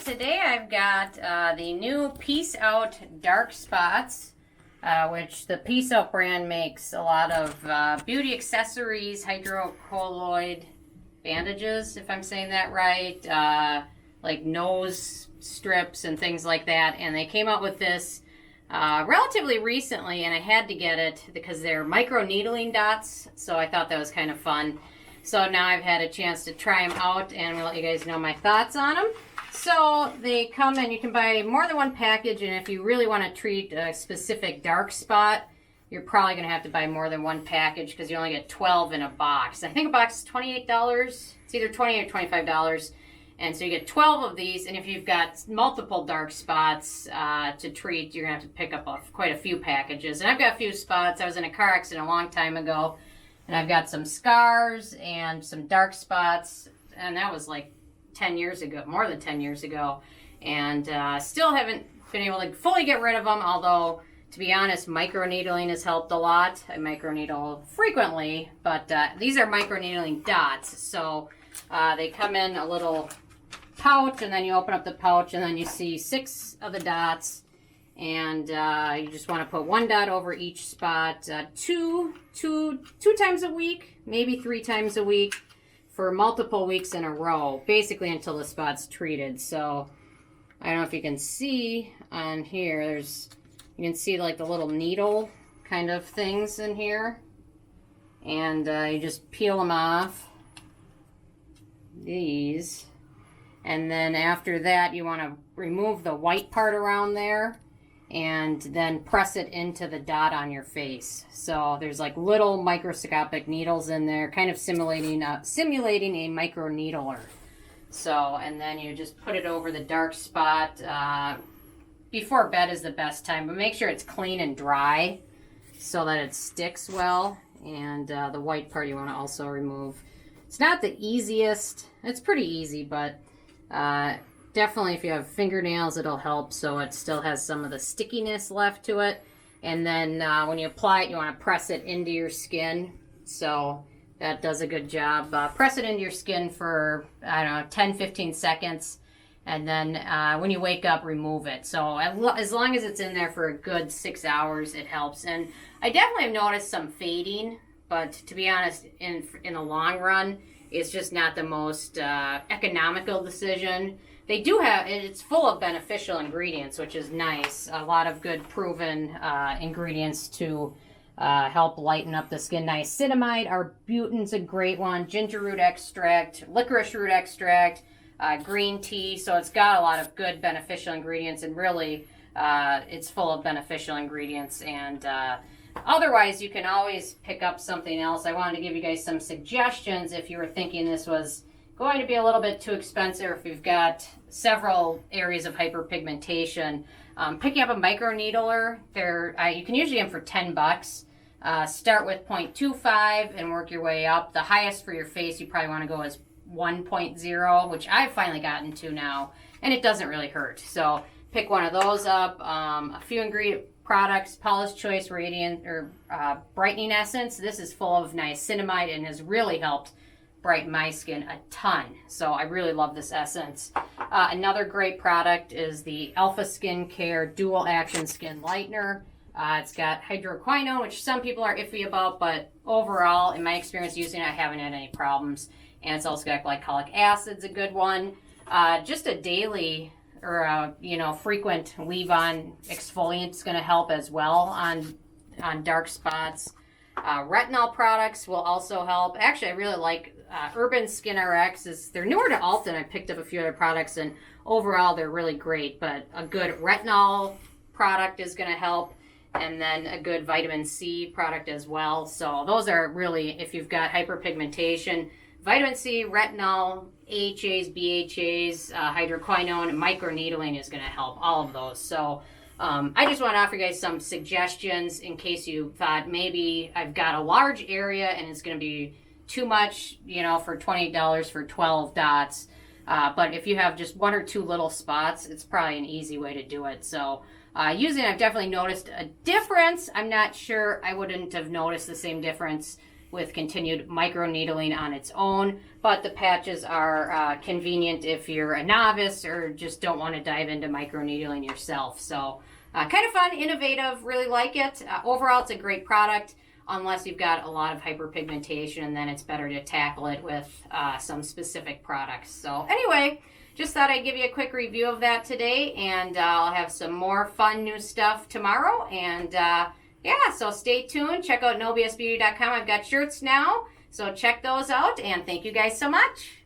today I've got the new Peace Out Dark Spots, which the Peace Out brand makes a lot of beauty accessories, hydrocolloid bandages, if I'm saying that right, like nose strips and things like that. And they came out with this relatively recently, and I had to get it because they're microneedling dots, so I thought that was kind of fun. So now I've had a chance to try them out, and I'm going to let you guys know my thoughts on them. So they come and you can buy more than one package, and if you really want to treat a specific dark spot, you're probably going to have to buy more than one package because you only get 12 in a box. I think a box is $28. It's either $20 or $25. And so you get 12 of these, and if you've got multiple dark spots to treat, you're going to have to pick up quite a few packages. And I've got a few spots. I was in a car accident a long time ago, and I've got some scars and some dark spots, and that was like 10 years ago, more than 10 years ago, and still haven't been able to fully get rid of them, although, to be honest, microneedling has helped a lot. I microneedle frequently, but these are microneedling dots, so they come in a little pouch, and then you open up the pouch, and then you see 6 of the dots, and you just want to put 1 dot over each spot, two times a week, maybe 3 times a week, for multiple weeks in a row, basically until the spot's treated. So I don't know if you can see on here, you can see like the little needle kind of things in here, and you just peel them off, these, and then after that you want to remove the white part around there and then press it into the dot on your face. So there's like little microscopic needles in there, kind of simulating a microneedler. So, and then you just put it over the dark spot. Before bed is the best time, but make sure it's clean and dry so that it sticks well. And the white part you want to also remove. It's not the easiest. It's pretty easy, but definitely if you have fingernails, it'll help so it still has some of the stickiness left to it. And then when you apply it, you want to press it into your skin. So that does a good job. Press it into your skin for, I don't know, 10-15 seconds. And then when you wake up, remove it. So as long as it's in there for a good 6 hours, it helps. And I definitely have noticed some fading. But to be honest, in the long run, it's just not the most economical decision. They do have, it's full of beneficial ingredients, which is nice. A lot of good proven ingredients to help lighten up the skin. Niacinamide, Arbutin's a great one. Ginger root extract, licorice root extract, green tea. So it's got a lot of good beneficial ingredients, and really it's full of beneficial ingredients. And otherwise, you can always pick up something else. I wanted to give you guys some suggestions if you were thinking this was going to be a little bit too expensive, if you've got several areas of hyperpigmentation. Picking up a microneedler, you can usually get them for $10. Start with 0.25 and work your way up. The highest for your face you probably want to go is 1.0, which I've finally gotten to now, and it doesn't really hurt. So pick one of those up. A few ingredient products, Paula's Choice Radiant or Brightening Essence. This is full of niacinamide and has really helped brighten my skin a ton. So I really love this essence. Another great product is the Alpha Skincare Dual Action Skin Lightener. It's got hydroquinone, which some people are iffy about, but overall, in my experience using it, I haven't had any problems. And it's also got glycolic acid's a good one. Just a daily or frequent leave-on exfoliant is going to help as well on dark spots. Retinol products will also help. Actually, I really like Urban Skin RX. They're newer to Alton. I picked up a few other products, and overall they're really great. But a good retinol product is going to help, and then a good vitamin C product as well. So those are really, if you've got hyperpigmentation, vitamin C, retinol, AHAs, BHAs, hydroquinone, and microneedling is going to help, all of those. So I just want to offer you guys some suggestions in case you thought maybe I've got a large area and it's going to be too much, for $28 for 12 dots. But if you have just 1 or 2 little spots, it's probably an easy way to do it. So using it, I've definitely noticed a difference. I'm not sure I wouldn't have noticed the same difference with continued microneedling on its own. But the patches are convenient if you're a novice or just don't want to dive into microneedling yourself. So kind of fun, innovative, really like it. Overall, it's a great product, unless you've got a lot of hyperpigmentation, and then it's better to tackle it with some specific products. So anyway, just thought I'd give you a quick review of that today, and I'll have some more fun new stuff tomorrow. And yeah, so stay tuned. Check out nobsbeauty.com. I've got shirts now, so check those out, and thank you guys so much.